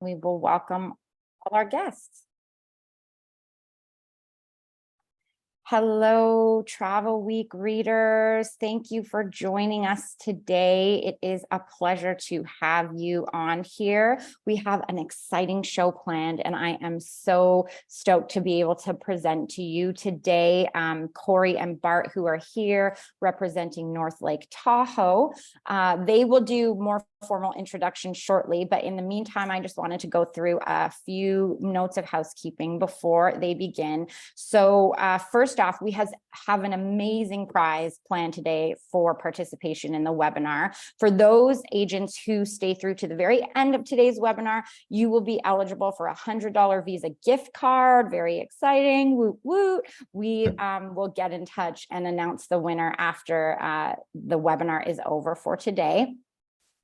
We will welcome all our guests. Hello, Travel Week readers. Thank you for joining us today. It is a pleasure to have you on here. We have an exciting show planned, and I am so stoked to be able to present to you today Corey and Bart, who are here representing North Lake Tahoe. They will do more formal introduction shortly, but in the meantime, I just wanted to go through a few notes of housekeeping before they begin. So first off, we have an amazing prize planned today for participation in the webinar. For those agents who stay through to the very end of today's webinar, you will be eligible for a $100 Visa gift card. Very exciting. Woot woot. We will get in touch and announce the winner after the webinar is over for today.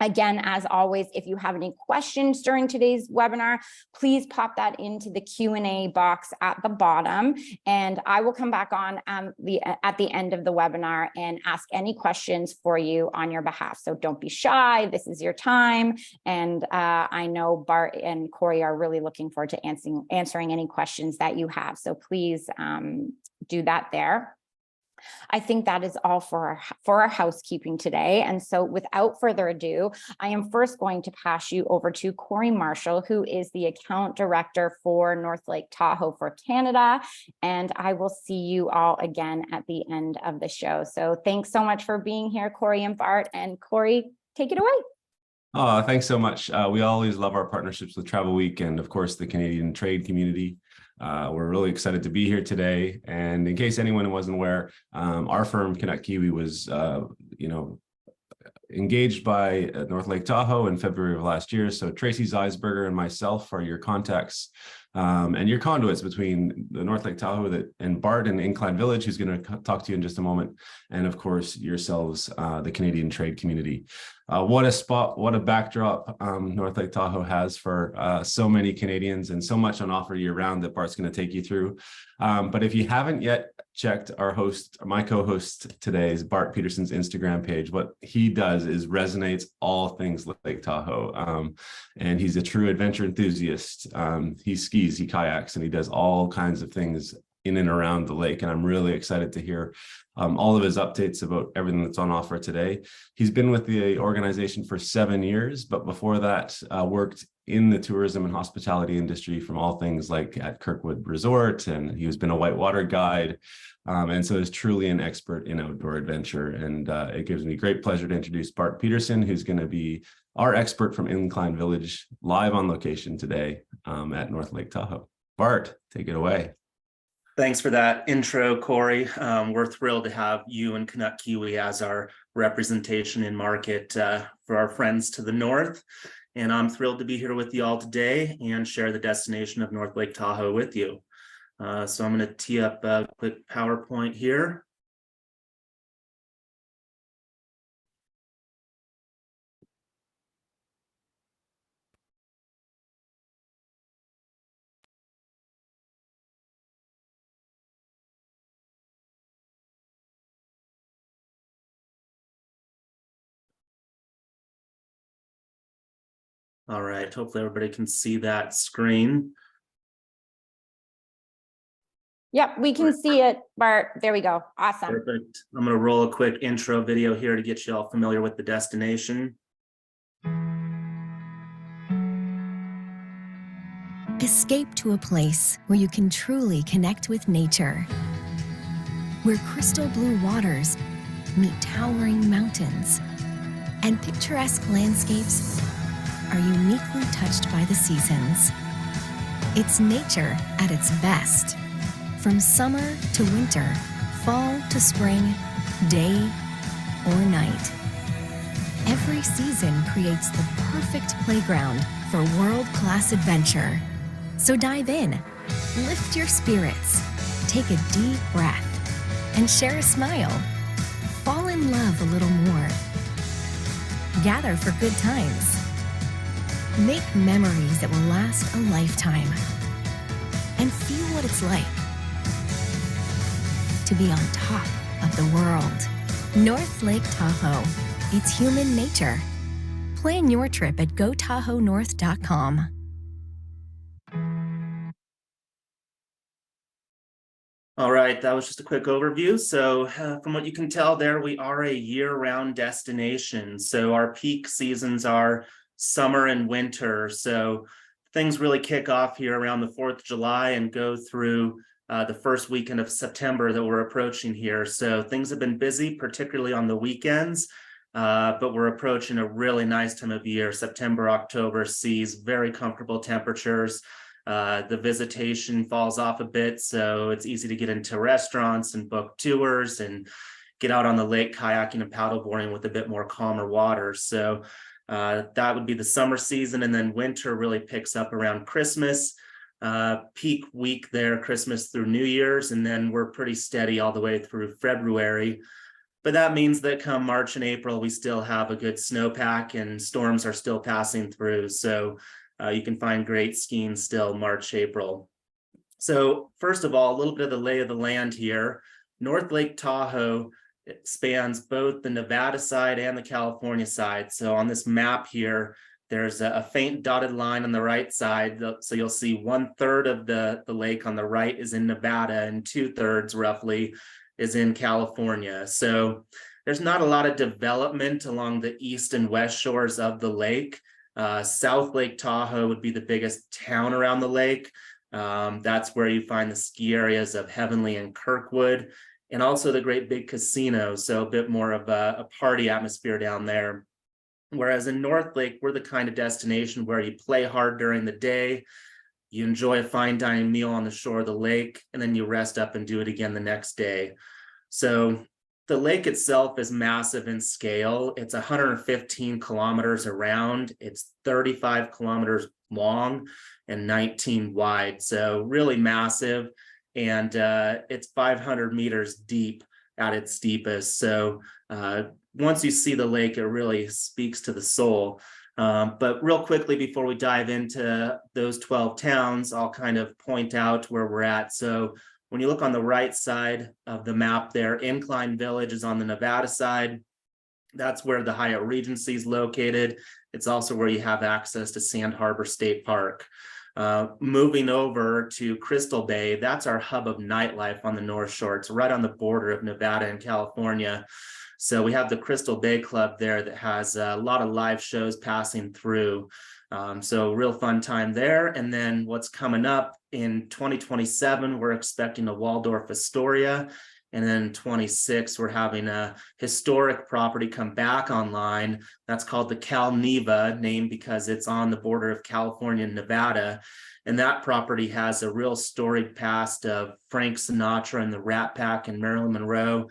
Again, as always, if you have any questions during today's webinar, please pop that into the Q&A box at the bottom, and I will come back on at the end of the webinar and ask any questions for you on your behalf. So don't be shy. This is your time. And I know Bart and Corey are really looking forward to answering any questions that you have. So please do that there. I think that is all for our housekeeping today. And so without further ado, I am first going to pass you over to Corey Marshall, who is the account director for North Lake Tahoe for Canada. And I will see you all again at the end of the show. So thanks so much for being here, Corey and Bart. And Corey, take it away. Thanks so much. We always love our partnerships with Travel Week and, of course, the Canadian trade community. We're really excited to be here today. And in case anyone wasn't aware, our firm, Connect Kiwi, was, engaged by North Lake Tahoe in February of last year. So Tracy Zeisberger and myself are your contacts and your conduits between the North Lake Tahoe and Bart and Incline Village, who's going to talk to you in just a moment. And of course, yourselves, the Canadian trade community. What a spot, what a backdrop North Lake Tahoe has for so many Canadians, and so much on offer year round that Bart's going to take you through. But if you haven't yet checked my co-host today's Bart Peterson's Instagram page, what he does is resonates all things Lake Tahoe. And he's a true adventure enthusiast. He skis, he kayaks, and he does all kinds of things in and around the lake. And I'm really excited to hear all of his updates about everything that's on offer today. He's been with the organization for 7 years, but before that worked in the tourism and hospitality industry, from all things like at Kirkwood Resort, and he has been a whitewater guide. And so is truly an expert in outdoor adventure. And it gives me great pleasure to introduce Bart Peterson, who's going to be our expert from Incline Village, live on location today at North Lake Tahoe. Bart, take it away. Thanks for that intro, Corey. We're thrilled to have you and Connect Kiwi as our representation in market for our friends to the north. And I'm thrilled to be here with you all today and share the destination of North Lake Tahoe with you. So I'm going to tee up a quick PowerPoint here. All right, hopefully everybody can see that screen. Yep, we can see it, Bart. There we go. Awesome. Perfect. I'm going to roll a quick intro video here to get you all familiar with the destination. Escape to a place where you can truly connect with nature, where crystal blue waters meet towering mountains, and picturesque landscapes are uniquely touched by the seasons. It's nature at its best. From summer to winter, fall to spring, day or night. Every season creates the perfect playground for world-class adventure. So dive in, lift your spirits, take a deep breath, and share a smile. Fall in love a little more. Gather for good times. Make memories that will last a lifetime. And feel what it's like to be on top of the world. North Lake Tahoe. It's human nature. Plan your trip at getaways.com. All right, that was just a quick overview. So from what you can tell there, we are a year-round destination. So our peak seasons are summer and winter. So things really kick off here around the 4th of July and go through the first weekend of September that we're approaching here. So things have been busy, particularly on the weekends, but we're approaching a really nice time of year. September, October sees very comfortable temperatures. The visitation falls off a bit, so it's easy to get into restaurants and book tours and get out on the lake kayaking and paddleboarding with a bit more calmer water. So that would be the summer season, and then winter really picks up around Christmas. Peak week there, Christmas through New Year's, and then we're pretty steady all the way through February. But that means that come March and April, we still have a good snowpack and storms are still passing through. So you can find great skiing still March, April. So first of all, a little bit of the lay of the land here. North Lake Tahoe, it spans both the Nevada side and the California side. So on this map here, there's a faint dotted line on the right side. So you'll see 1/3 of the lake on the right is in Nevada and 2/3 roughly is in California. So there's not a lot of development along the east and west shores of the lake. South Lake Tahoe would be the biggest town around the lake. That's where you find the ski areas of Heavenly and Kirkwood, and also the great big casino. So a bit more of a party atmosphere down there. Whereas in North Lake, we're the kind of destination where you play hard during the day, you enjoy a fine dining meal on the shore of the lake, and then you rest up and do it again the next day. So the lake itself is massive in scale. It's 115 kilometers around. It's 35 kilometers long and 19 wide. So really massive. And it's 500 meters deep at its deepest. So once you see the lake, it really speaks to the soul. But real quickly, before we dive into those 12 towns, I'll kind of point out where we're at. So when you look on the right side of the map there, Incline Village is on the Nevada side. That's where the Hyatt Regency is located. It's also where you have access to Sand Harbor State Park. Moving over to Crystal Bay, that's our hub of nightlife on the North Shore. It's right on the border of Nevada and California. So we have the Crystal Bay Club there that has a lot of live shows passing through. So real fun time there. And then what's coming up in 2027, we're expecting a Waldorf Astoria. And then 26, we're having a historic property come back online. That's called the Cal Neva, named because it's on the border of California and Nevada. And that property has a real storied past of Frank Sinatra and the Rat Pack and Marilyn Monroe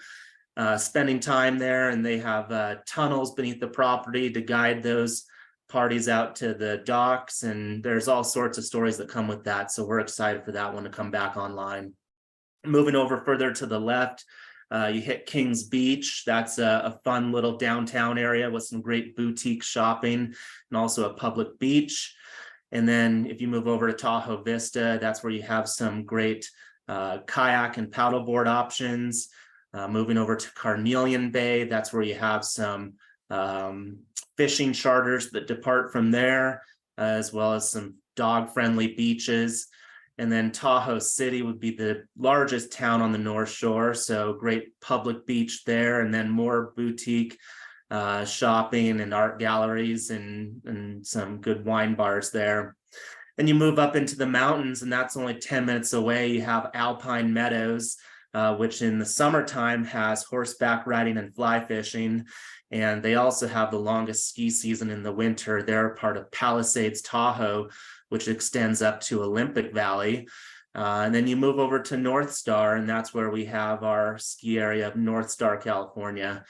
spending time there. And they have tunnels beneath the property to guide those parties out to the docks, and there's all sorts of stories that come with that. So we're excited for that one to come back online. Moving over further to the left, you hit Kings Beach. That's a fun little downtown area with some great boutique shopping and also a public beach. And then if you move over to Tahoe Vista, that's where you have some great kayak and paddleboard options. Moving over to Carnelian Bay, that's where you have some fishing charters that depart from there, as well as some dog-friendly beaches. And then Tahoe City would be the largest town on the North Shore, so great public beach there, and then more boutique shopping and art galleries and some good wine bars there. Then you move up into the mountains, and that's only 10 minutes away. You have Alpine Meadows, which in the summertime has horseback riding and fly fishing. And they also have the longest ski season in the winter. They're part of Palisades Tahoe, which extends up to Olympic Valley. And then you move over to North Star, and that's where we have our ski area of North Star, California.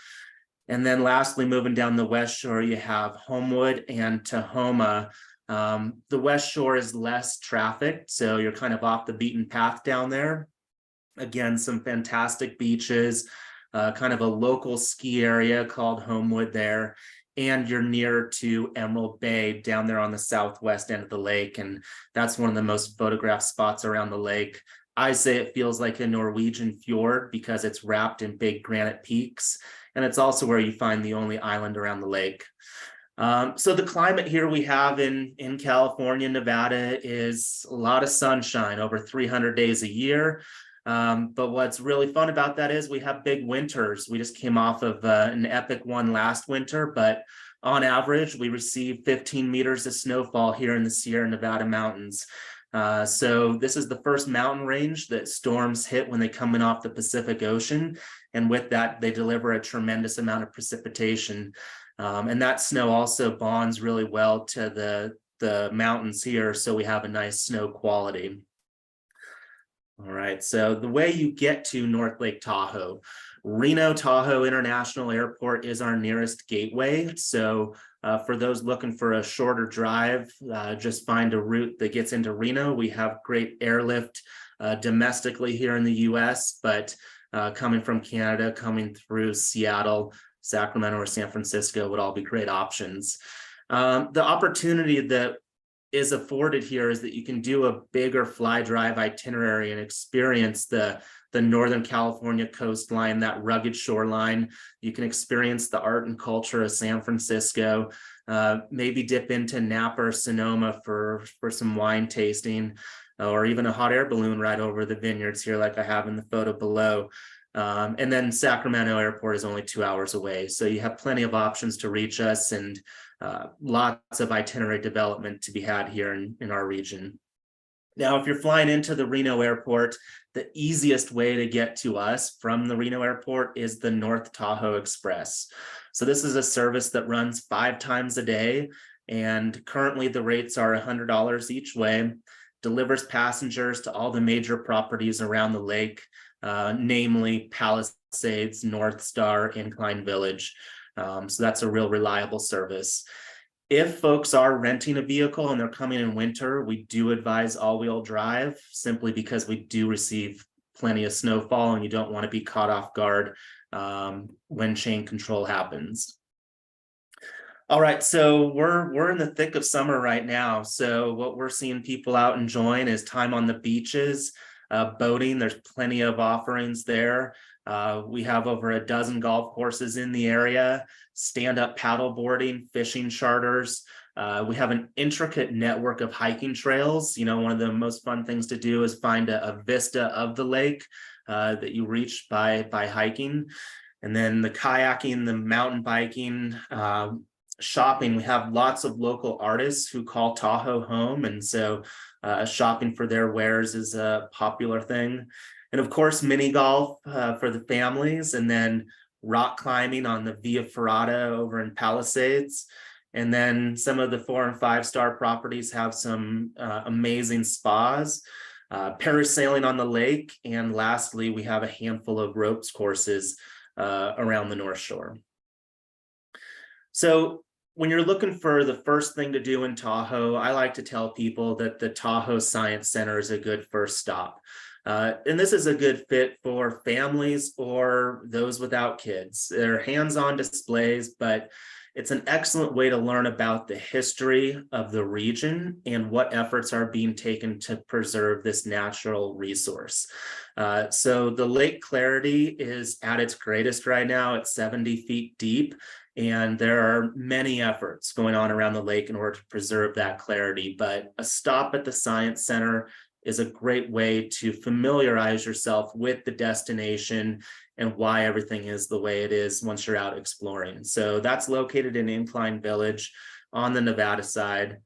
And then lastly, moving down the West Shore, you have Homewood and Tahoma. The West Shore is less trafficked, so you're kind of off the beaten path down there. Again, some fantastic beaches, kind of a local ski area called Homewood there. And you're near to Emerald Bay down there on the southwest end of the lake. And that's one of the most photographed spots around the lake. I say it feels like a Norwegian fjord because it's wrapped in big granite peaks. And it's also where you find the only island around the lake. So the climate here we have in California, Nevada is a lot of sunshine, over 300 days a year. But what's really fun about that is we have big winters. We just came off of an epic one last winter, but on average, we receive 15 meters of snowfall here in the Sierra Nevada mountains. So this is the first mountain range that storms hit when they come in off the Pacific Ocean. And with that, they deliver a tremendous amount of precipitation. And that snow also bonds really well to the mountains here. So we have a nice snow quality. All right, so the way you get to North Lake Tahoe, Reno Tahoe International Airport is our nearest gateway. So for those looking for a shorter drive, just find a route that gets into Reno. We have great airlift domestically here in the US, but coming from Canada, coming through Seattle, Sacramento, or San Francisco would all be great options. The opportunity that is afforded here is that you can do a bigger fly drive itinerary and experience the Northern California coastline, that rugged shoreline. You can experience the art and culture of San Francisco, maybe dip into Napa or Sonoma for some wine tasting, or even a hot air balloon ride over the vineyards here like I have in the photo below. And then Sacramento Airport is only 2 hours away. So you have plenty of options to reach us, and lots of itinerary development to be had here in our region. Now, if you're flying into the Reno airport, the easiest way to get to us from the Reno airport is the North Tahoe Express. So this is a service that runs 5 times a day, and currently the rates are $100 each way, delivers passengers to all the major properties around the lake, namely Palisades, North Star, Incline Village. So that's a real reliable service. If folks are renting a vehicle and they're coming in winter, we do advise all-wheel drive, simply because we do receive plenty of snowfall and you don't want to be caught off guard when chain control happens. All right, so we're in the thick of summer right now. So what we're seeing people out enjoying is time on the beaches, boating. There's plenty of offerings there. We have over a dozen golf courses in the area, stand-up paddle boarding, fishing charters. We have an intricate network of hiking trails. You know, one of the most fun things to do is find a vista of the lake that you reach by hiking. And then the kayaking, the mountain biking, shopping. We have lots of local artists who call Tahoe home. And so shopping for their wares is a popular thing. And of course, mini golf for the families, and then rock climbing on the Via Ferrata over in Palisades. And then some of the 4- and 5-star properties have some amazing spas, parasailing on the lake. And lastly, we have a handful of ropes courses around the North Shore. So when you're looking for the first thing to do in Tahoe, I like to tell people that the Tahoe Science Center is a good first stop. And this is a good fit for families or those without kids. They're hands-on displays, but it's an excellent way to learn about the history of the region and what efforts are being taken to preserve this natural resource. So the lake clarity is at its greatest right now at 70 feet deep. And there are many efforts going on around the lake in order to preserve that clarity. But a stop at the Science Center is a great way to familiarize yourself with the destination and why everything is the way it is once you're out exploring. So that's located in Incline Village on the Nevada side.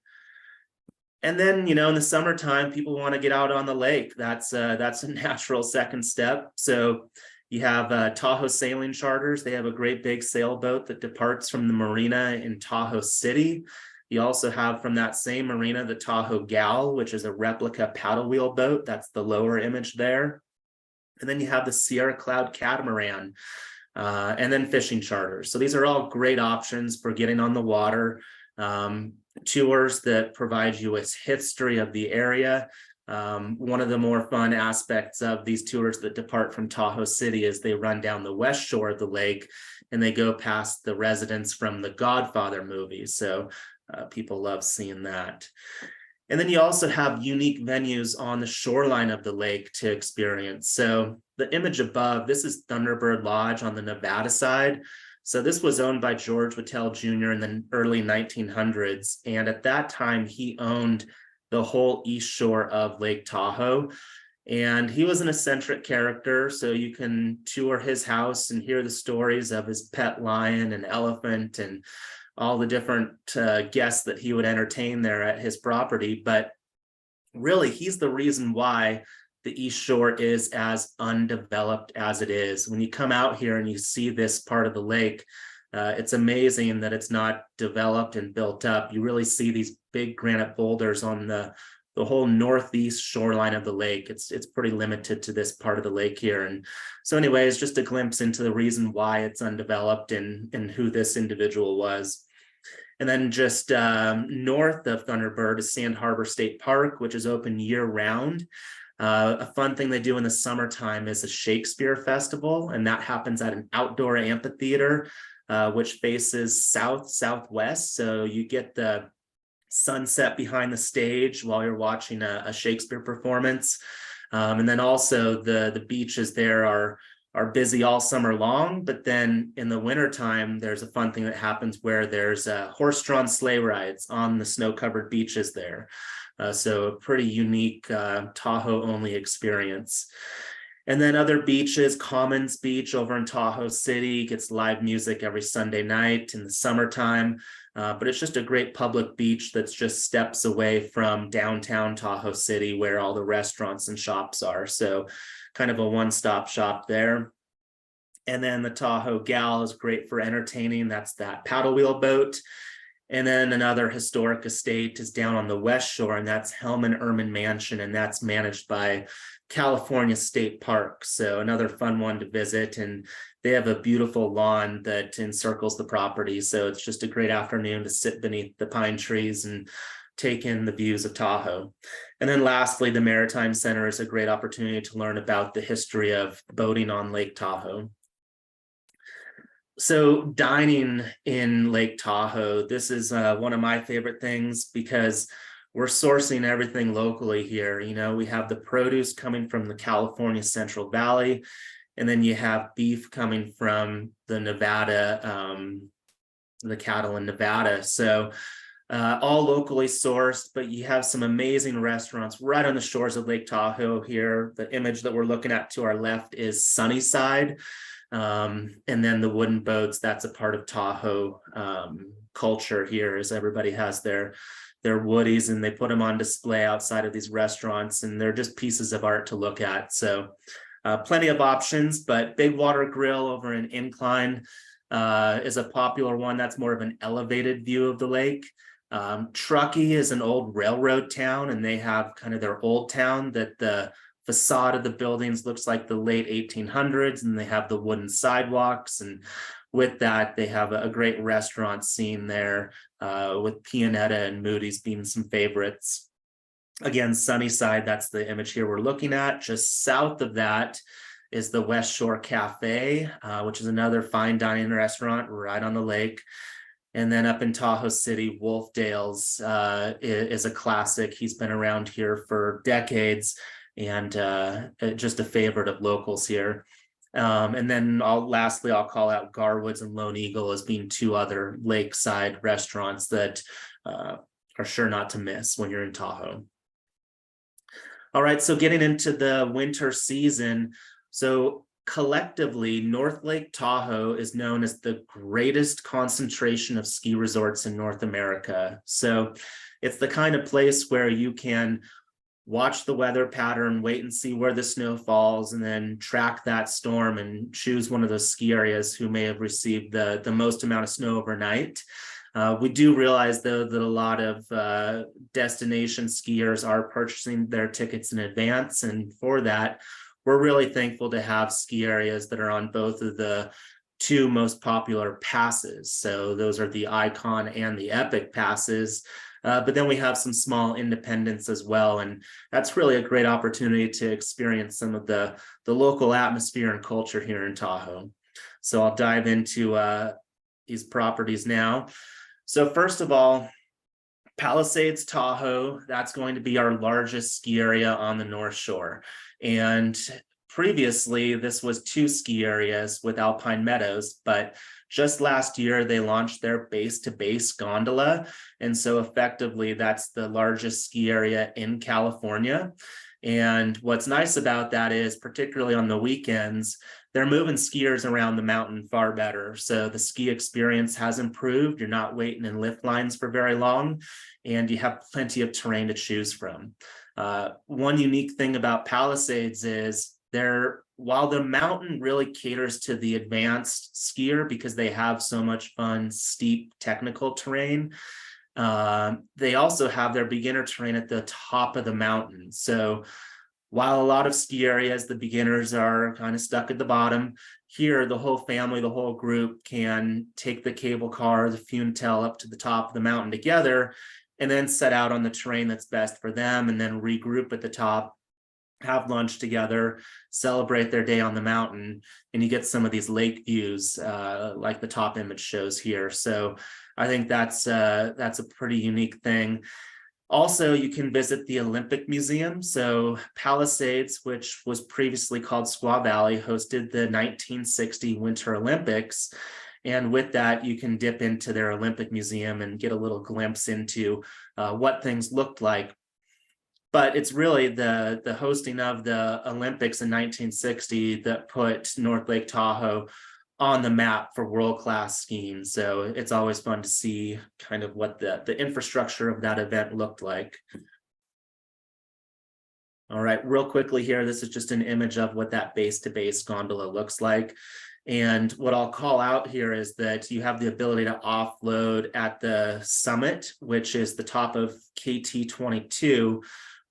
And then, you know, in the summertime, people want to get out on the lake. That's a natural second step. So you have Tahoe Sailing Charters. They have a great big sailboat that departs from the marina in Tahoe City. You also have from that same marina the Tahoe Gal, which is a replica paddle wheel boat. That's the lower image there. And then you have the Sierra Cloud Catamaran, and then fishing charters. So these are all great options for getting on the water. Tours that provide you with history of the area. One of the more fun aspects of these tours that depart from Tahoe City is they run down the west shore of the lake and they go past the residence from the Godfather movie. So people love seeing that. And then you also have unique venues on the shoreline of the lake to experience. So the image above, this is Thunderbird Lodge on the Nevada side. So this was owned by George Whitell Jr. in the early 1900s. And at that time, he owned the whole east shore of Lake Tahoe. And he was an eccentric character, so you can tour his house and hear the stories of his pet lion and elephant and all the different guests that he would entertain there at his property. But really, he's the reason why the East Shore is as undeveloped as it is. When you come out here and you see this part of the lake, it's amazing that it's not developed and built up. You really see these big granite boulders on the whole northeast shoreline of the lake. It's pretty limited to this part of the lake here. And so anyways, just a glimpse into the reason why it's undeveloped and who this individual was. And then just north of Thunderbird is Sand Harbor State Park, which is open year round. A fun thing they do in the summertime is a Shakespeare festival, and that happens at an outdoor amphitheater, which faces southwest. So you get the sunset behind the stage while you're watching a Shakespeare performance. And then also the beaches there are busy all summer long, but then in the wintertime, there's a fun thing that happens where there's horse-drawn sleigh rides on the snow-covered beaches there. So a pretty unique Tahoe-only experience. And then other beaches, Commons Beach over in Tahoe City gets live music every Sunday night in the summertime. But it's just a great public beach that's just steps away from downtown Tahoe City where all the restaurants and shops are. So kind of a one-stop shop there. And then the Tahoe Gal is great for entertaining. That's that paddle wheel boat. And then another historic estate is down on the West Shore, and that's Hellman Erman Mansion, and that's managed by California State Park. So another fun one to visit, and they have a beautiful lawn that encircles the property. So it's just a great afternoon to sit beneath the pine trees and take in the views of Tahoe. And then lastly, the Maritime Center is a great opportunity to learn about the history of boating on Lake Tahoe. So dining in Lake Tahoe, this is one of my favorite things because we're sourcing everything locally here. You know, we have the produce coming from the California Central Valley, and then you have beef coming from the Nevada, the cattle in Nevada. So all locally sourced, but you have some amazing restaurants right on the shores of Lake Tahoe here. The image that we're looking at to our left is Sunnyside. And then the wooden boats, that's a part of Tahoe culture here, as everybody has their woodies and they put them on display outside of these restaurants, and they're just pieces of art to look at. So plenty of options, but Big Water Grill over in Incline is a popular one. That's more of an elevated view of the lake. Truckee is an old railroad town, and they have kind of their old town that the facade of the buildings looks like the late 1800s, and they have the wooden sidewalks. And with that, they have a great restaurant scene there with Pianetta and Moody's being some favorites. Again, Sunnyside, that's the image here we're looking at. Just south of that is the West Shore Cafe, which is another fine dining restaurant right on the lake. And then up in Tahoe City, Wolfdale's is a classic. He's been around here for decades, and just a favorite of locals here. And then lastly, I'll call out Garwood's and Lone Eagle as being two other lakeside restaurants that are sure not to miss when you're in Tahoe. All right, so getting into the winter season. So collectively, North Lake Tahoe is known as the greatest concentration of ski resorts in North America. So it's the kind of place where you can watch the weather pattern, wait and see where the snow falls, and then track that storm and choose one of those ski areas who may have received the most amount of snow overnight. We do realize, though, that a lot of destination skiers are purchasing their tickets in advance. And for that, we're really thankful to have ski areas that are on both of the two most popular passes. So those are the Icon and the Epic passes. But then we have some small independents as well. And that's really a great opportunity to experience some of the local atmosphere and culture here in Tahoe. So I'll dive into these properties now. So first of all, Palisades Tahoe, that's going to be our largest ski area on the North Shore. And previously, this was two ski areas with Alpine Meadows, but just last year, they launched their base-to-base gondola. And so effectively, that's the largest ski area in California. And what's nice about that is, particularly on the weekends, they're moving skiers around the mountain far better. So the ski experience has improved. You're not waiting in lift lines for very long, and you have plenty of terrain to choose from. One unique thing about Palisades is while the mountain really caters to the advanced skier because they have so much fun, steep, technical terrain, they also have their beginner terrain at the top of the mountain. So while a lot of ski areas, the beginners are kind of stuck at the bottom, here the whole family, the whole group can take the cable car, the Funtel up to the top of the mountain together, and then set out on the terrain that's best for them, and then regroup at the top, have lunch together, celebrate their day on the mountain, and you get some of these lake views like the top image shows here. So I think that's a pretty unique thing. Also, you can visit the Olympic Museum. So Palisades, which was previously called Squaw Valley, hosted the 1960 Winter Olympics. And with that, you can dip into their Olympic Museum and get a little glimpse into what things looked like. But it's really the hosting of the Olympics in 1960 that put North Lake Tahoe on the map for world-class skiing. So it's always fun to see kind of what the infrastructure of that event looked like. All right, real quickly here, this is just an image of what that base-to-base gondola looks like. And what I'll call out here is that you have the ability to offload at the summit, which is the top of KT22,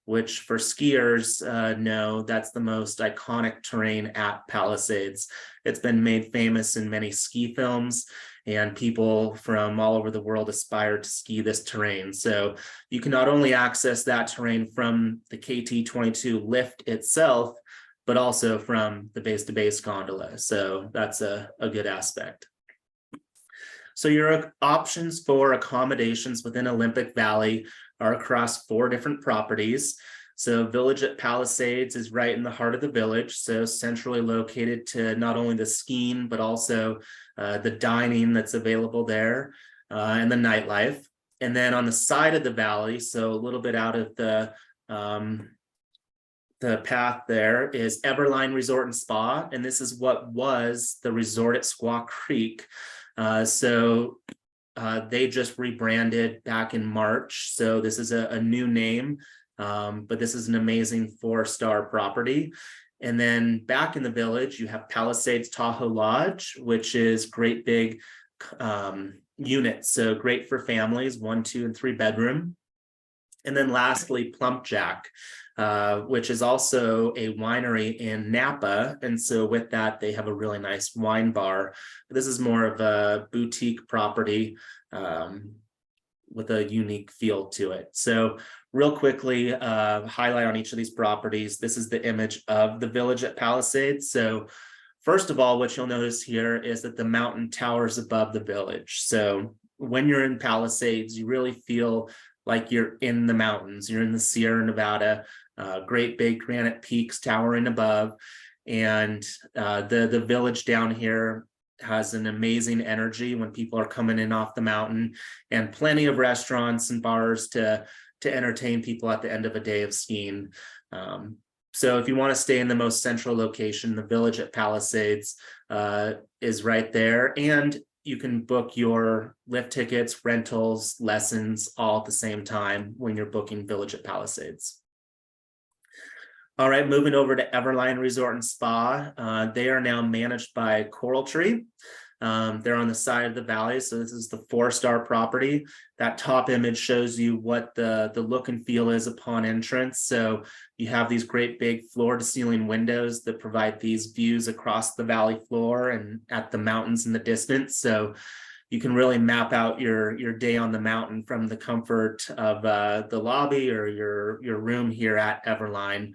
which for skiers know that's the most iconic terrain at Palisades. It's been made famous in many ski films, and people from all over the world aspire to ski this terrain. So you can not only access that terrain from the KT22 lift itself, but also from the base-to-base gondola. So that's a good aspect. So your options for accommodations within Olympic Valley are across 4 different properties. So Village at Palisades is right in the heart of the village, so centrally located to not only the skiing, but also the dining that's available there and the nightlife. And then on the side of the valley, so a little bit out of the path there, is Everline Resort and Spa, and this is what was the resort at Squaw Creek. They just rebranded back in March, so this is a new name, but this is an amazing 4-star property. And then back in the village, you have Palisades Tahoe Lodge, which is great big units, so great for families, 1, 2, and 3 bedroom. And then lastly, Plumpjack, which is also a winery in Napa. And so with that, they have a really nice wine bar. This is more of a boutique property with a unique feel to it. So real quickly, highlight on each of these properties. This is the image of the Village at Palisades. So first of all, what you'll notice here is that the mountain towers above the village. So when you're in Palisades, you really feel like you're in the mountains, you're in the Sierra Nevada, great big granite peaks towering above. And the village down here has an amazing energy when people are coming in off the mountain, and plenty of restaurants and bars to entertain people at the end of a day of skiing. So if you want to stay in the most central location, the Village at Palisades is right there. And you can book your lift tickets, rentals, lessons all at the same time when you're booking Village at Palisades. All right, moving over to Everline Resort and Spa. They are now managed by Coral Tree. They're on the side of the valley, so this is the 4-star property. That top image shows you what the look and feel is upon entrance. So you have these great big floor-to-ceiling windows that provide these views across the valley floor and at the mountains in the distance. So you can really map out your day on the mountain from the comfort of the lobby or your room here at Everline.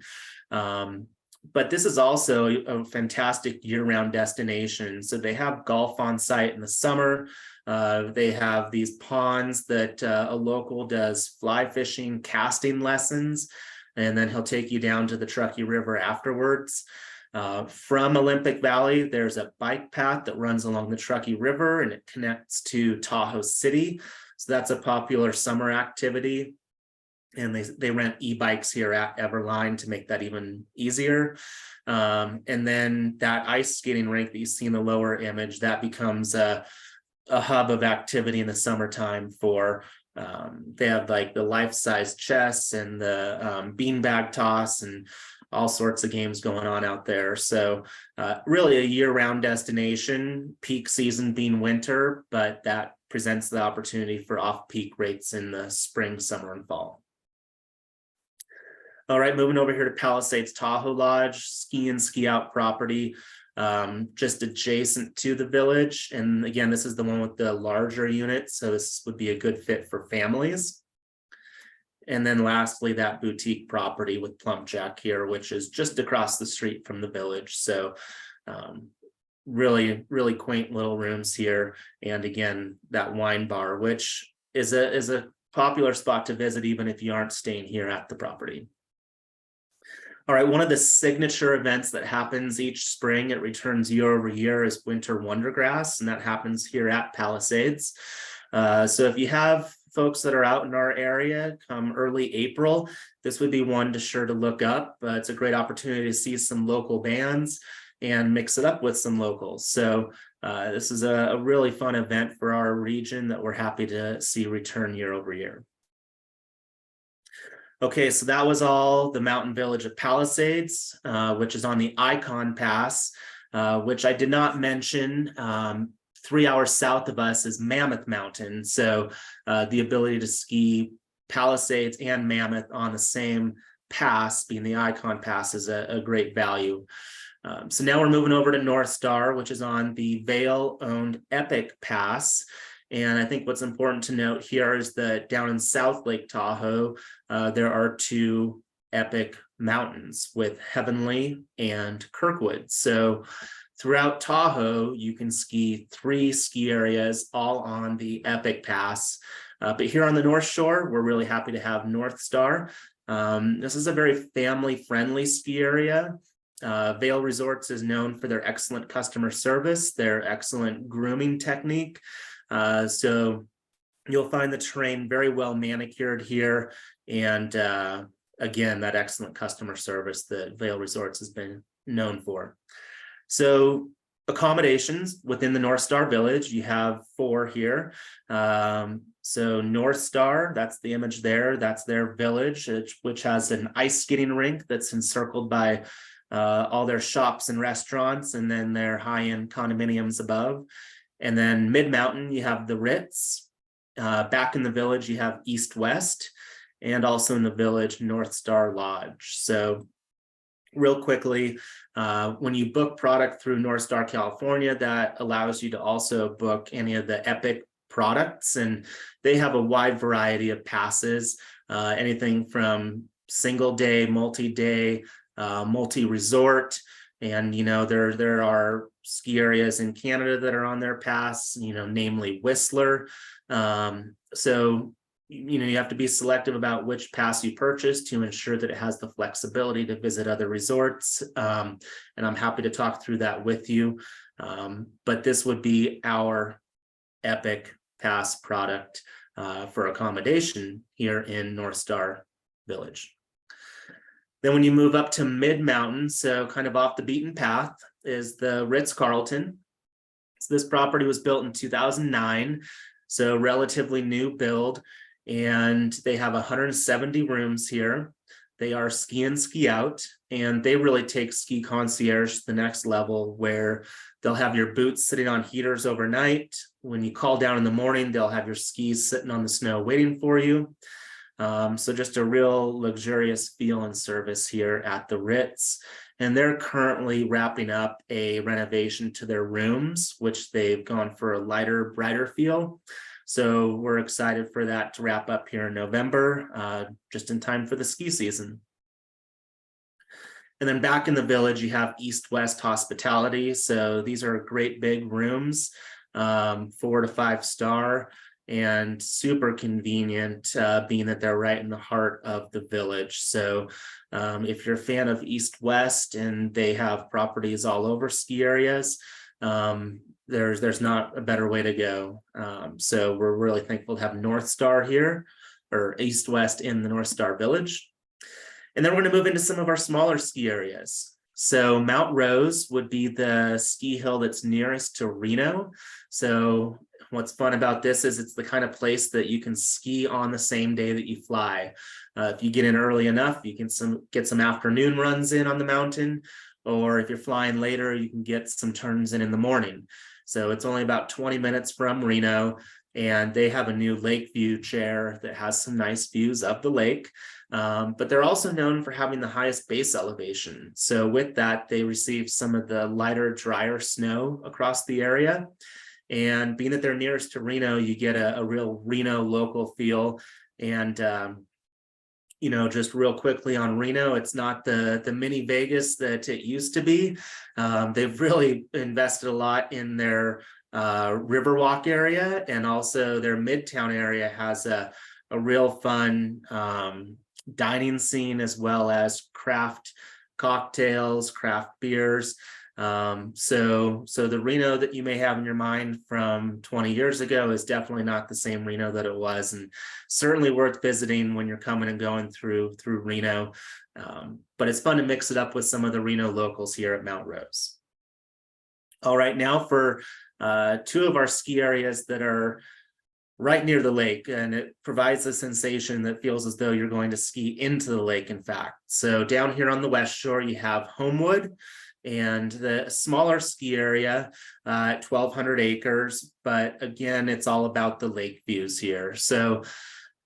But this is also a fantastic year-round destination. So they have golf on site in the summer. They have these ponds that a local does fly fishing, casting lessons, and then he'll take you down to the Truckee River afterwards. From Olympic Valley, there's a bike path that runs along the Truckee River, and it connects to Tahoe City. So that's a popular summer activity. and they rent e-bikes here at Everline to make that even easier. And then that ice skating rink that you see in the lower image, that becomes a hub of activity in the summertime for, they have like the life-size chess and the beanbag toss and all sorts of games going on out there. So really a year-round destination, peak season being winter, but that presents the opportunity for off-peak rates in the spring, summer, and fall. All right, moving over here to Palisades Tahoe Lodge, ski and ski out property, just adjacent to the village. And again, this is the one with the larger unit, so this would be a good fit for families. And then lastly, that boutique property with Plumpjack here, which is just across the street from the village. So really, really quaint little rooms here. And again, that wine bar, which is a popular spot to visit, even if you aren't staying here at the property. All right, one of the signature events that happens each spring, it returns year over year, is Winter Wondergrass, and that happens here at Palisades. So if you have folks that are out in our area come early April, this would be one to look up. It's a great opportunity to see some local bands and mix it up with some locals. So this is a really fun event for our region that we're happy to see return year over year. Okay, so that was all the mountain village of Palisades, which is on the Icon Pass, which I did not mention. 3 hours south of us is Mammoth Mountain. So the ability to ski Palisades and Mammoth on the same pass, being the Icon Pass, is a great value. So now we're moving over to North Star, which is on the Vail-owned Epic Pass. And I think what's important to note here is that down in South Lake Tahoe, there are 2 epic mountains with Heavenly and Kirkwood. So throughout Tahoe, you can ski 3 ski areas, all on the Epic Pass. But here on the North Shore, we're really happy to have North Star. This is a very family-friendly ski area. Vail Resorts is known for their excellent customer service, their excellent grooming technique. So you'll find the terrain very well manicured here. And again, that excellent customer service that Vail Resorts has been known for. So accommodations within the North Star Village, you have 4 here. So North Star, that's the image there. That's their village, which has an ice skating rink that's encircled by all their shops and restaurants, and then their high-end condominiums above. And then mid-mountain, you have the Ritz. Back in the village, you have East West, and also in the village, North Star Lodge. So real quickly, when you book product through North Star California, that allows you to also book any of the Epic products. And they have a wide variety of passes, anything from single day, multi-day, multi-resort. And, there are ski areas in Canada that are on their pass, namely Whistler. So, you have to be selective about which pass you purchase to ensure that it has the flexibility to visit other resorts. And I'm happy to talk through that with you. But this would be our Epic Pass product for accommodation here in North Star Village. Then when you move up to mid-mountain, so kind of off the beaten path, is the Ritz-Carlton. So this property was built in 2009, so relatively new build, and they have 170 rooms here. They are ski in, ski out, and they really take ski concierge to the next level, where they'll have your boots sitting on heaters overnight. When you call down in the morning, they'll have your skis sitting on the snow waiting for you. So just a real luxurious feel and service here at the Ritz. And they're currently wrapping up a renovation to their rooms, which they've gone for a lighter, brighter feel. So we're excited for that to wrap up here in November, just in time for the ski season. And then back in the village, you have East-West Hospitality. So these are great big rooms, 4 to 5 star. And super convenient, being that they're right in the heart of the village. So if you're a fan of East-West and they have properties all over ski areas, there's not a better way to go. So we're really thankful to have North Star here. or east-west in the North Star Village. And then we're going to move into some of our smaller ski areas. So Mount Rose would be the ski hill that's nearest to Reno. So what's fun about this is it's the kind of place that you can ski on the same day that you fly. If you get in early enough, you can get some afternoon runs in on the mountain, or if you're flying later, you can get some turns in the morning. So it's only about 20 minutes from Reno, and they have a new lake view chair that has some nice views of the lake. But they're also known for having the highest base elevation. So with that, they receive some of the lighter, drier snow across the area. And being that they're nearest to Reno, you get a real Reno local feel. And, just real quickly on Reno, it's not the mini Vegas that it used to be. They've really invested a lot in their Riverwalk area, and also their Midtown area has a real fun dining scene, as well as craft cocktails, craft beers. So the Reno that you may have in your mind from 20 years ago is definitely not the same Reno that it was, and certainly worth visiting when you're coming and going through Reno. But it's fun to mix it up with some of the Reno locals here at Mount Rose. All right, now for two of our ski areas that are right near the lake, and it provides a sensation that feels as though you're going to ski into the lake, in fact. So down here on the West Shore, you have Homewood, and the smaller ski area at 1,200 acres. But again, it's all about the lake views here. So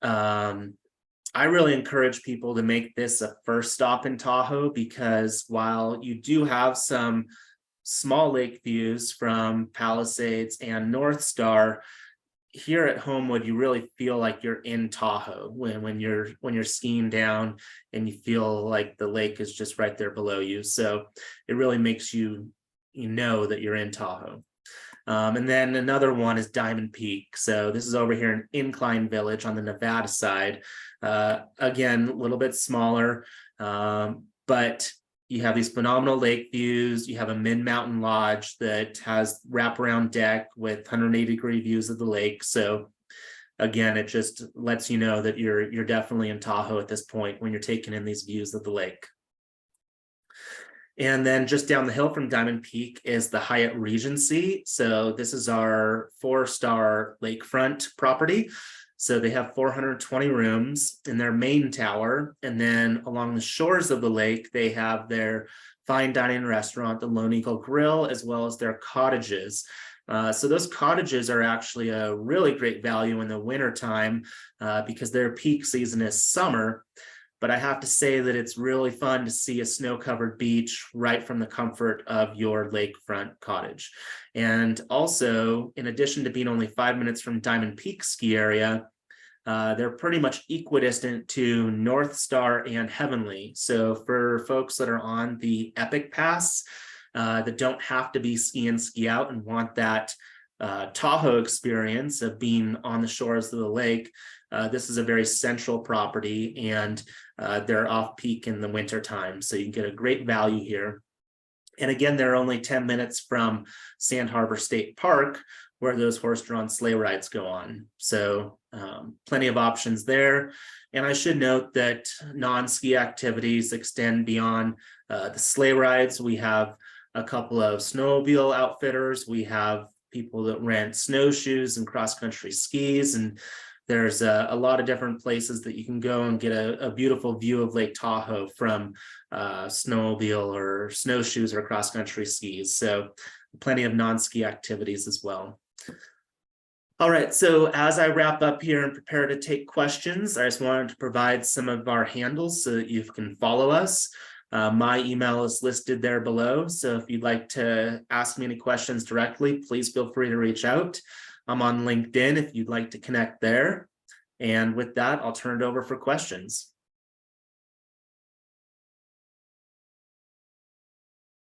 I really encourage people to make this a first stop in Tahoe, because while you do have some small lake views from Palisades and North Star, here at Homewood, you really feel like you're in Tahoe when you're skiing down, and you feel like the lake is just right there below you. So it really makes you know that you're in Tahoe. And then another one is Diamond Peak. So this is over here in Incline Village on the Nevada side. Again, a little bit smaller, but you have these phenomenal lake views. You have a mid-mountain lodge that has wraparound deck with 180-degree views of the lake. So again, it just lets you know that you're definitely in Tahoe at this point when you're taking in these views of the lake. And then just down the hill from Diamond Peak is the Hyatt Regency. So this is our 4-star lakefront property. So they have 420 rooms in their main tower. And then along the shores of the lake, they have their fine dining restaurant, the Lone Eagle Grill, as well as their cottages. So those cottages are actually a really great value in the wintertime because their peak season is summer. But I have to say that it's really fun to see a snow-covered beach right from the comfort of your lakefront cottage. And also, in addition to being only 5 minutes from Diamond Peak ski area, they're pretty much equidistant to North Star and Heavenly. So for folks that are on the Epic Pass, that don't have to be ski in, ski out, and want that Tahoe experience of being on the shores of the lake, this is a very central property, and they're off peak in the winter time. So you can get a great value here. And again, they're only 10 minutes from Sand Harbor State Park, where those horse-drawn sleigh rides go on. So plenty of options there. And I should note that non-ski activities extend beyond the sleigh rides. We have a couple of snowmobile outfitters. We have people that rent snowshoes and cross-country skis. And there's a lot of different places that you can go and get a beautiful view of Lake Tahoe from snowmobile or snowshoes or cross-country skis. So plenty of non-ski activities as well. All right, so as I wrap up here and prepare to take questions, I just wanted to provide some of our handles so that you can follow us. My email is listed there below. So if you'd like to ask me any questions directly, please feel free to reach out. I'm on LinkedIn if you'd like to connect there. And with that, I'll turn it over for questions.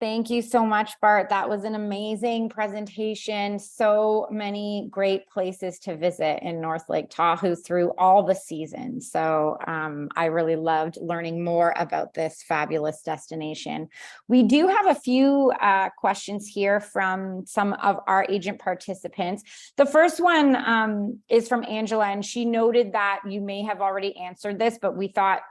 Thank you so much, Bart. That was an amazing presentation. So many great places to visit in North Lake Tahoe through all the seasons. So I really loved learning more about this fabulous destination. We do have a few questions here from some of our agent participants. The first one is from Angela, and she noted that you may have already answered this, but we thought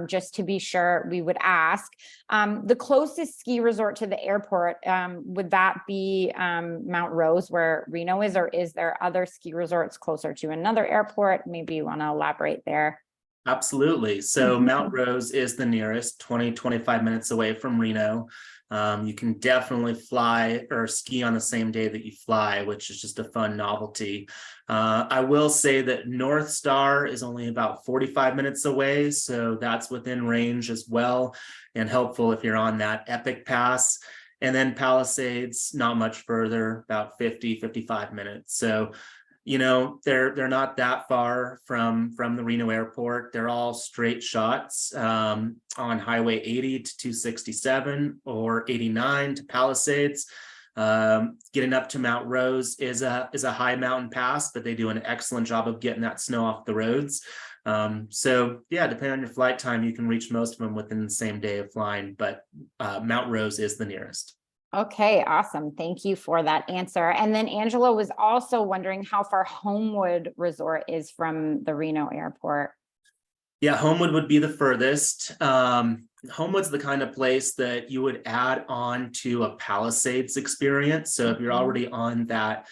just to be sure we would ask. The closest ski resort to the airport, would that be Mount Rose where Reno is, or is there other ski resorts closer to another airport? Maybe you want to elaborate there. Absolutely. So Mount Rose is the nearest, 20-25 minutes away from Reno. You can definitely fly or ski on the same day that you fly, which is just a fun novelty. I will say that North Star is only about 45 minutes away, so that's within range as well and helpful if you're on that Epic Pass. And then Palisades, not much further, about 50-55 minutes. So they're not that far from the Reno airport. They're all straight shots on Highway 80 to 267 or 89 to Palisades. Getting up to Mount Rose is a high mountain pass, but they do an excellent job of getting that snow off the roads. So yeah, depending on your flight time, you can reach most of them within the same day of flying, but Mount Rose is the nearest. Okay, awesome. Thank you for that answer. And then Angela was also wondering how far Homewood Resort is from the Reno airport. Yeah, Homewood would be the furthest. Homewood's the kind of place that you would add on to a Palisades experience. So if you're already on that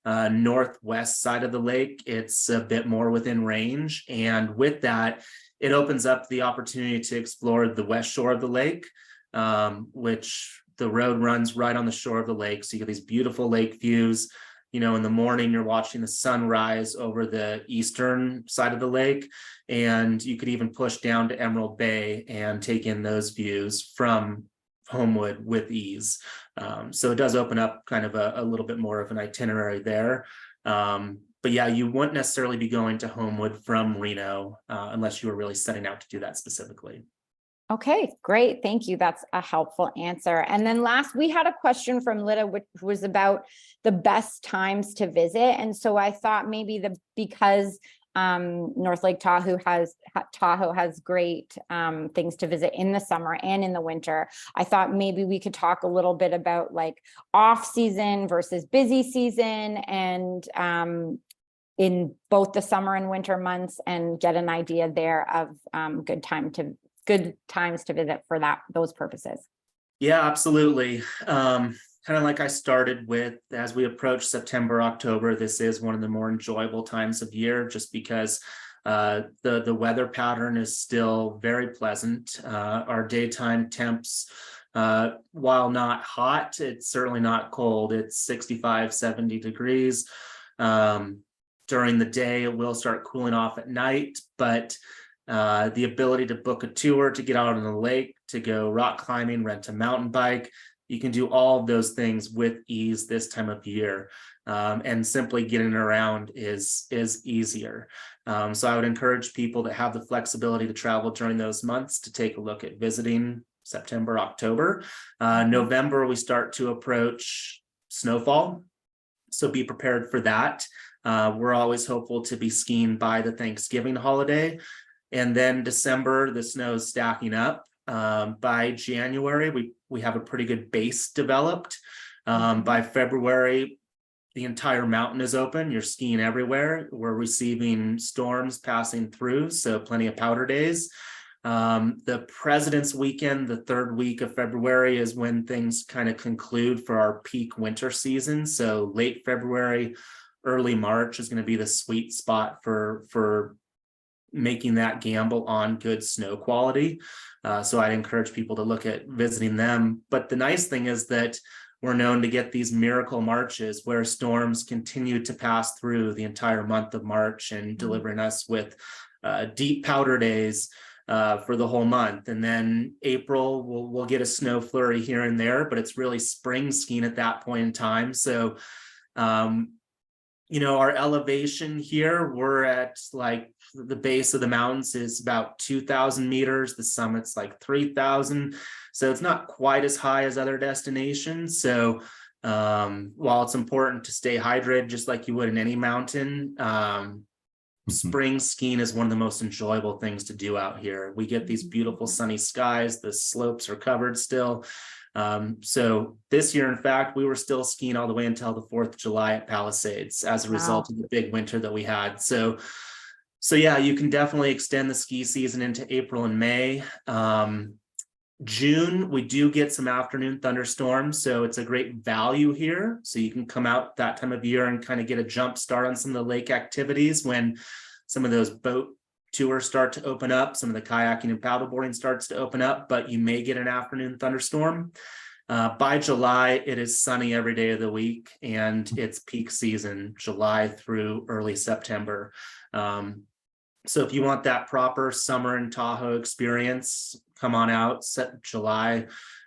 northwest side of the lake, it's a bit more within range. And with that, it opens up the opportunity to explore the west shore of the lake, which the road runs right on the shore of the lake. So you get these beautiful lake views. In the morning, you're watching the sunrise over the eastern side of the lake, and you could even push down to Emerald Bay and take in those views from Homewood with ease. So it does open up kind of a little bit more of an itinerary there. But yeah, you wouldn't necessarily be going to Homewood from Reno unless you were really setting out to do that specifically. Okay, great. Thank you. That's a helpful answer. And then last, we had a question from Lida, which was about the best times to visit. And so I thought maybe because North Lake Tahoe has great things to visit in the summer and in the winter, I thought maybe we could talk a little bit about like off season versus busy season, and in both the summer and winter months, and get an idea there of good times to visit for those purposes. Yeah, absolutely. Kind of like I started with, as we approach September, October, this is one of the more enjoyable times of year, just because the weather pattern is still very pleasant. Our daytime temps, while not hot, it's certainly not cold. It's 65, 70 degrees. During the day, it will start cooling off at night, but the ability to book a tour, to get out on the lake, to go rock climbing, rent a mountain bike, you can do all of those things with ease this time of year, and simply getting around is easier. So I would encourage people that have the flexibility to travel during those months to take a look at visiting September, October. November, we start to approach snowfall, so be prepared for that. We're always hopeful to be skiing by the Thanksgiving holiday. And then December, the snow is stacking up. By January, we have a pretty good base developed. By February, the entire mountain is open. You're skiing everywhere. We're receiving storms passing through, so plenty of powder days. The President's Weekend, the third week of February, is when things kind of conclude for our peak winter season. So late February, early March is going to be the sweet spot for making that gamble on good snow quality. So I'd encourage people to look at visiting them. But the nice thing is that we're known to get these miracle marches where storms continue to pass through the entire month of March and delivering us with deep powder days for the whole month. And then April, we'll get a snow flurry here and there, but it's really spring skiing at that point in time. So our elevation here, we're at like the base of the mountains is about 2,000 meters. The summit's like 3,000. So it's not quite as high as other destinations. So while it's important to stay hydrated, just like you would in any mountain, spring skiing is one of the most enjoyable things to do out here. We get these beautiful sunny skies. The slopes are covered still. So this year, in fact, we were still skiing all the way until the 4th of July at Palisades as a result of the big winter that we had. So yeah, you can definitely extend the ski season into April and May. June, we do get some afternoon thunderstorms, so it's a great value here. So you can come out that time of year and kind of get a jump start on some of the lake activities when some of those boat tours start to open up, some of the kayaking and paddleboarding starts to open up, but you may get an afternoon thunderstorm. By July, it is sunny every day of the week, and it's peak season, July through early September. So if you want that proper summer in Tahoe experience, come on out July,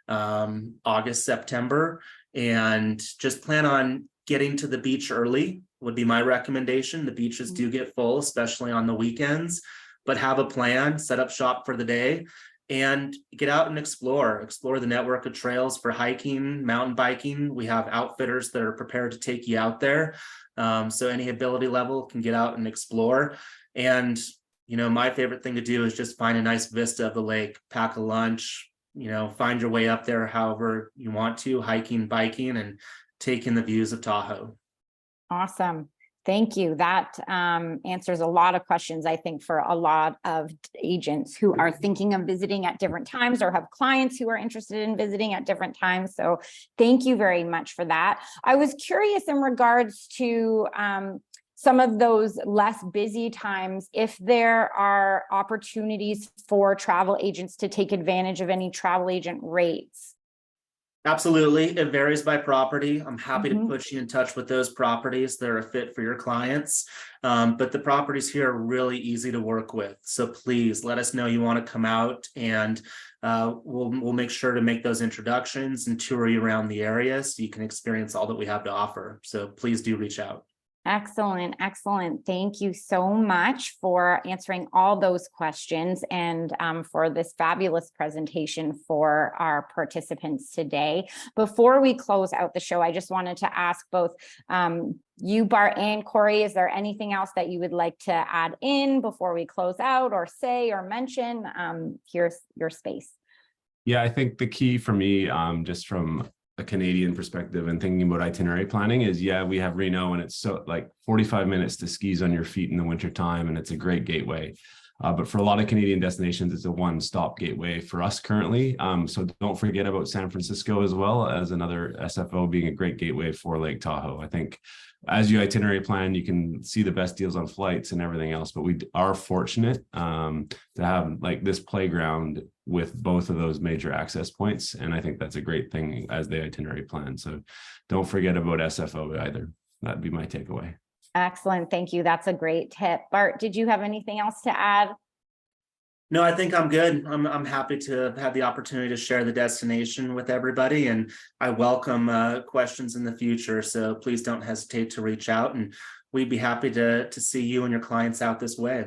August, September, and just plan on getting to the beach early would be my recommendation. The beaches do get full, especially on the weekends, but have a plan, set up shop for the day, and get out and explore the network of trails for hiking, mountain biking. We have outfitters that are prepared to take you out there. So any ability level can get out and explore. And my favorite thing to do is just find a nice vista of the lake, pack a lunch, find your way up there however you want to, hiking, biking, and take in the views of Tahoe. Awesome. Thank you. That answers a lot of questions, I think, for a lot of agents who are thinking of visiting at different times or have clients who are interested in visiting at different times. So thank you very much for that. I was curious in regards to some of those less busy times, if there are opportunities for travel agents to take advantage of any travel agent rates. Absolutely. It varies by property. I'm happy to put you in touch with those properties that are a fit for your clients. But the properties here are really easy to work with. So please let us know you want to come out, and we'll make sure to make those introductions and tour you around the area so you can experience all that we have to offer. So please do reach out. Excellent. Excellent. Thank you so much for answering all those questions and for this fabulous presentation for our participants today. Before we close out the show, I just wanted to ask both you, Bart, and Corey, is there anything else that you would like to add in before we close out, or say or mention? Here's your space. Yeah, I think the key for me, just from a Canadian perspective and thinking about itinerary planning, is we have Reno, and it's so like 45 minutes to skis on your feet in the wintertime, and it's a great gateway. But for a lot of Canadian destinations, it's a one-stop gateway for us currently. So don't forget about San Francisco as well as another SFO being a great gateway for Lake Tahoe. I think as you itinerary plan, you can see the best deals on flights and everything else, but we are fortunate to have like this playground with both of those major access points. And I think that's a great thing as the itinerary plan. So don't forget about SFO either. That'd be my takeaway. Excellent. Thank you. That's a great tip. Bart, did you have anything else to add? No, I think I'm good. I'm happy to have the opportunity to share the destination with everybody, and I welcome questions in the future. So please don't hesitate to reach out, and we'd be happy to see you and your clients out this way.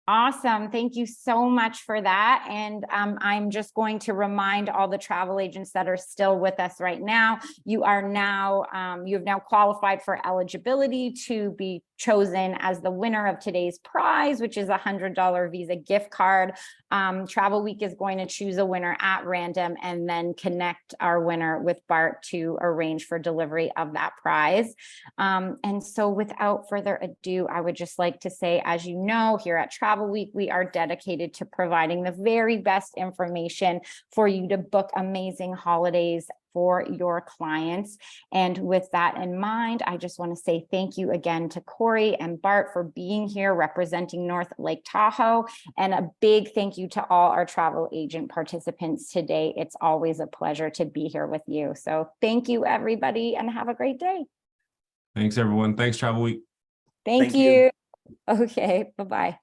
Awesome. Thank you so much for that. And I'm just going to remind all the travel agents that are still with us right now, you have now qualified for eligibility to be chosen as the winner of today's prize, which is a $100 Visa gift card. Travelweek is going to choose a winner at random and then connect our winner with Bart to arrange for delivery of that prize. And so without further ado, I would just like to say, as you know, here at Travelweek, we are dedicated to providing the very best information for you to book amazing holidays for your clients. And with that in mind, I just want to say thank you again to Corey and Bart for being here representing North Lake Tahoe, and a big thank you to all our travel agent participants today. It's always a pleasure to be here with you. So thank you, everybody, and have a great day. Thanks, everyone. Thanks, Travelweek. Thank you. Okay, bye-bye.